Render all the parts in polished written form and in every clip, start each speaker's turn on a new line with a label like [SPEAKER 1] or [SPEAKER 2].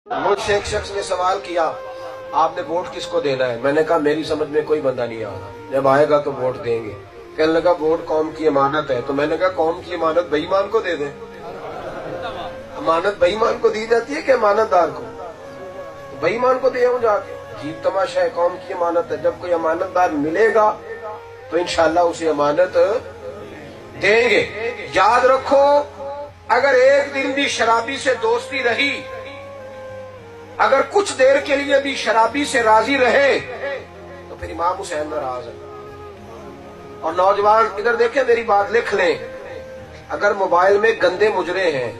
[SPEAKER 1] مجھ سے ایک شخص نے سوال کیا آپ نے ووٹ کس کو دینا ہے؟ میں نے کہا میری سمجھ میں کوئی بندہ نہیں آ رہا، جب آئے گا تو ووٹ دیں گے۔ کہنے لگا ووٹ قوم کی امانت ہے، تو میں نے کہا قوم کی امانت بے ایمان کو دے دیں۔ امانت بے ایمان کو دی جاتی ہے کہ امانت دار کو؟ بے ایمان کو دے ہوں جا کے، جیب تماشا ہے، قوم کی امانت ہے۔ جب کوئی امانت دار ملے گا تو انشاءاللہ اسے امانت دیں گے۔ یاد رکھو اگر ایک دن بھی شرابی سے دوستی رہی، اگر کچھ دیر کے لیے بھی شرابی سے راضی رہے تو پھر امام حسین ناراض ہے۔ اور نوجوان ادھر دیکھیں، میری بات لکھ لیں، اگر موبائل میں گندے مجرے ہیں،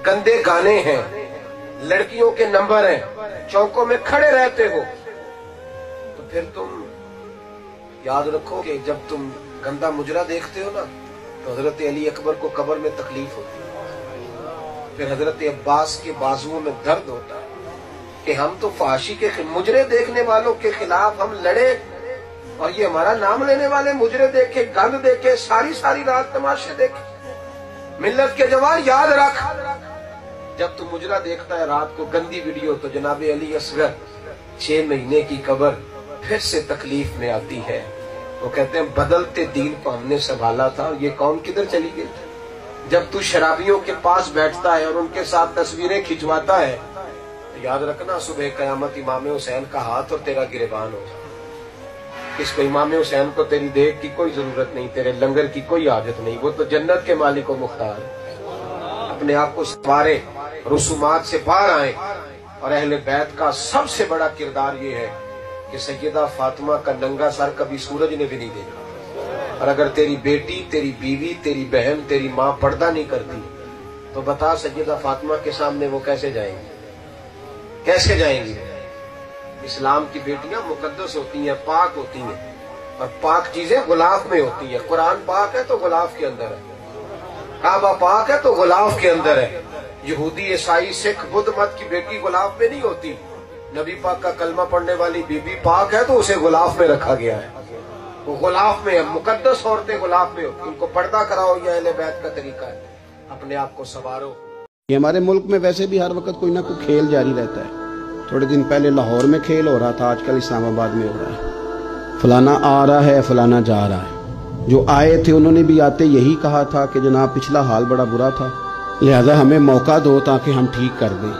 [SPEAKER 1] گندے گانے ہیں، لڑکیوں کے نمبر ہیں، چوکوں میں کھڑے رہتے ہو، تو پھر تم یاد رکھو کہ جب تم گندا مجرا دیکھتے ہو نا تو حضرت علی اکبر کو قبر میں تکلیف ہوتی ہے، پھر حضرت عباس کے بازوؤں میں درد ہوتا ہے کہ ہم تو فحاشی کے مجرے دیکھنے والوں کے خلاف ہم لڑے، اور یہ ہمارا نام لینے والے مجرے دیکھے، گند دیکھے، ساری رات تماشے دیکھے۔ ملت کے جوان یاد رکھ، جب تو مجرا دیکھتا ہے رات کو گندی ویڈیو، تو جناب علی اصغر 6 مہینے کی قبر پھر سے تکلیف میں آتی ہے۔ وہ کہتے ہیں بدلتے دین کو ہم نے سنبھالا تھا اور یہ قوم کدھر چلی گئی؟ جب تو شرابیوں کے پاس بیٹھتا ہے اور ان کے ساتھ تصویریں کھنچواتا ہے تو یاد رکھنا صبح قیامت امام حسین کا ہاتھ اور تیرا گریبان ہو جائے۔ اس کو امام حسین کو تیری دیکھ کی کوئی ضرورت نہیں، تیرے لنگر کی کوئی حاجت نہیں، وہ تو جنت کے مالک و مختار ہے۔ اپنے آپ کو سنوارے، رسومات سے باہر آئیں، اور اہل بیت کا سب سے بڑا کردار یہ ہے کہ سیدہ فاطمہ کا ننگا سر کبھی سورج نے بھی نہیں دیکھا۔ اور اگر تیری بیٹی، تیری بیوی، تیری بہن، تیری ماں پردہ نہیں کرتی تو بتا سیدہ فاطمہ کے سامنے وہ کیسے جائیں گی؟ کیسے جائیں گی؟ اسلام کی بیٹیاں مقدس ہوتی ہیں، پاک ہوتی ہیں، اور پاک چیزیں غلاف میں ہوتی ہیں۔ قرآن پاک ہے تو غلاف کے اندر ہے، کعبہ پاک ہے تو غلاف کے اندر ہے۔ یہودی، عیسائی، سکھ، بدھ مت کی بیٹی غلاف میں نہیں ہوتی۔ نبی پاک کا کلمہ پڑھنے والی بی بی پاک ہے تو اسے غلاف میں رکھا گیا ہے، وہ غلاف میں ہے۔ مقدس عورتیں غلاف میں ہوتی، ان کو پردہ کراؤ، یہ اہل بیت کا طریقہ ہے۔ اپنے آپ کو سنوارو۔
[SPEAKER 2] یہ ہمارے ملک میں ویسے بھی ہر وقت کوئی نہ کوئی کھیل جاری رہتا ہے۔ تھوڑے دن پہلے لاہور میں کھیل ہو رہا تھا، آج کل اسلام آباد میں ہو رہا ہے۔ فلانا آ رہا ہے، فلانا جا رہا ہے۔ جو آئے تھے انہوں نے بھی آتے یہی کہا تھا کہ جناب پچھلا حال بڑا برا تھا، لہذا ہمیں موقع دو تاکہ ہم ٹھیک کر دیں۔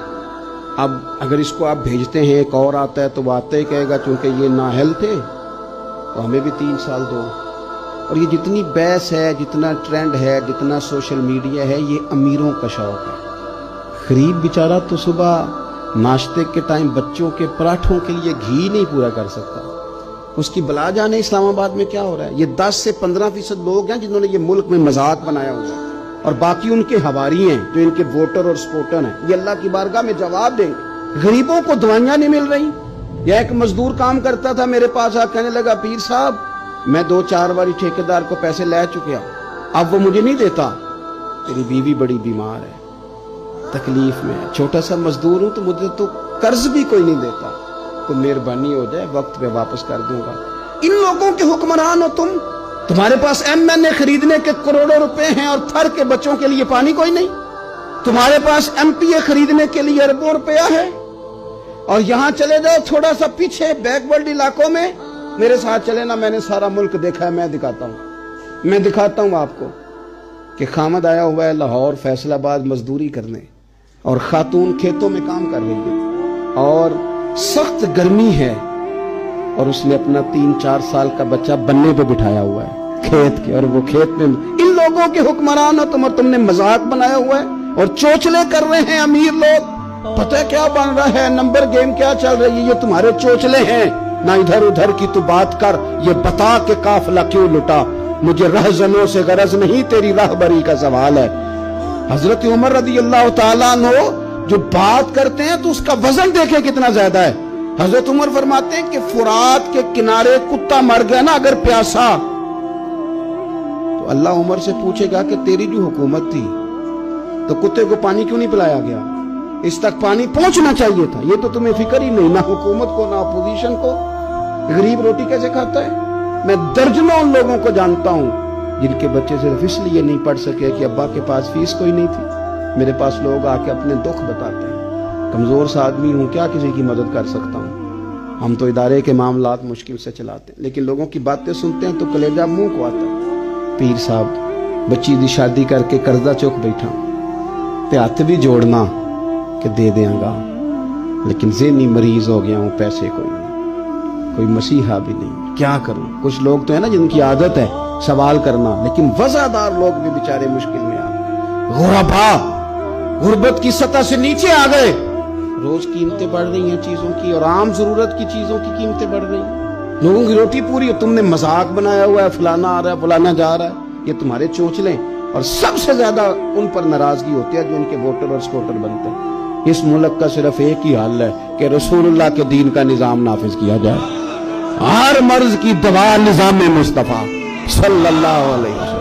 [SPEAKER 2] اب اگر اس کو آپ بھیجتے ہیں، ایک اور آتا ہے تو وہ آتا ہی کہے گا چونکہ یہ نااہل تھے تو ہمیں بھی 3 سال دو۔ اور یہ جتنی بحث ہے، جتنا ٹرینڈ ہے، جتنا سوشل میڈیا ہے، یہ امیروں کا شوق ہے۔ غریب بیچارہ تو صبح ناشتے کے ٹائم بچوں کے پراٹھوں کے لیے گھی نہیں پورا کر سکتا، اس کی بلا جانے اسلام آباد میں کیا ہو رہا ہے۔ یہ 10 سے 15% لوگ ہیں جنہوں نے یہ ملک میں مذاق بنایا ہوا ہے، اور باقی ان کے ہواری ہیں جو ان کے ووٹر اور سپورٹر ہیں، یہ اللہ کی بارگاہ میں جواب دیں گے۔ غریبوں کو دوائیاں نہیں مل رہی۔ یا ایک مزدور کام کرتا تھا، میرے پاس آ کہنے لگا پیر صاحب میں 2-4 باری ٹھیکیدار کو پیسے لے چکیا، اب وہ مجھے نہیں دیتا، تیری بیوی بڑی بیمار ہے، تکلیف میں ہے، چھوٹا سا مزدور ہوں تو مجھے تو قرض بھی کوئی نہیں دیتا، کوئی مہربانی ہو جائے وقت پہ واپس کر دوں گا۔ ان لوگوں کے حکمران ہو تم، تمہارے پاس MNA خریدنے کے کروڑوں روپے ہیں اور تھر کے بچوں کے لیے پانی کوئی نہیں، تمہارے پاس MPA خریدنے کے لیے اربوں روپیہ ہے، اور یہاں چلے جاؤ تھوڑا سا پیچھے بیک ورلڈ علاقوں میں، میرے ساتھ چلے نا، میں نے سارا ملک دیکھا ہے، میں دکھاتا ہوں آپ کو کہ خامد آیا ہوا ہے لاہور فیصل آباد مزدوری کرنے، اور خاتون کھیتوں میں کام کر رہی ہے اور سخت گرمی ہے، اور اس نے اپنا 3-4 سال کا بچہ بننے پہ بٹھایا ہوا ہے کھیت کے، اور وہ کھیت میں ان لوگوں کے حکمران ہو تم، اور تم نے مذاق بنایا ہوا ہے اور چوچلے کر رہے ہیں امیر لوگ۔ پتہ ہے کیا بن رہا ہے، نمبر گیم کیا چل رہی ہے، یہ تمہارے چوچلے ہیں۔ نہ ادھر ادھر کی تو بات کر، یہ بتا کہ قافلہ کیوں لٹا، مجھے رہزنوں سے غرض نہیں، تیری راہبری کا سوال ہے۔ حضرت عمر رضی اللہ تعالیٰ عنہ جو بات کرتے ہیں تو اس کا وزن دیکھیں کتنا زیادہ ہے۔ حضرت عمر فرماتے ہیں کہ فرات کے کنارے کتا مر گیا نا اگر پیاسا، تو اللہ عمر سے پوچھے گا کہ تیری جو حکومت تھی تو کتے کو پانی کیوں نہیں پلایا گیا، اس تک پانی پہنچنا چاہیے تھا، یہ تو تمہیں فکر ہی نہیں، نہ حکومت کو نہ اپوزیشن کو۔ غریب روٹی کیسے کھاتا ہے؟ میں درجنوں ان لوگوں کو جانتا ہوں جن کے بچے صرف اس لیے نہیں پڑھ سکے کہ ابا کے پاس فیس کوئی نہیں تھی۔ میرے پاس لوگ آ کے اپنے دکھ بتاتے ہیں، کمزور سا آدمی ہوں، کیا کسی کی مدد کر سکتا ہوں؟ ہم تو ادارے کے معاملات مشکل سے چلاتے ہیں، لیکن لوگوں کی باتیں سنتے ہیں تو کلیجہ منہ کو آتا ہے۔ پیر صاحب بچی دی شادی کر کے قرضہ چوک بیٹھا تے ہاتھ بھی جوڑنا کہ دے دیاں گا، لیکن ذہنی مریض ہو گیا ہوں، پیسے کوئی مسیحا بھی نہیں، کیا کروں؟ کچھ لوگ تو ہے نا جن کی عادت ہے سوال کرنا، لیکن وزادار لوگ بھی بیچارے مشکل میں آ گئے، غربا غربت کی سطح سے نیچے آ گئے۔ روز قیمتیں بڑھ رہی ہیں چیزوں کی، اور عام ضرورت کی چیزوں کی قیمتیں بڑھ رہی ہیں، لوگوں کی روٹی پوری، تم نے مذاق بنایا ہوا ہے، فلانا آ رہا ہے فلانا جا رہا ہے، یہ تمہارے چونچلیں، اور سب سے زیادہ ان پر ناراضگی ہوتی ہے جو ان کے ووٹر اور سپورٹر بنتے ہیں۔ اس ملک کا صرف ایک ہی حل ہے کہ رسول اللہ کے دین کا نظام نافذ کیا جائے، ہر مرض کی دوا نظام مصطفیٰ صلی اللہ علیہ وسلم۔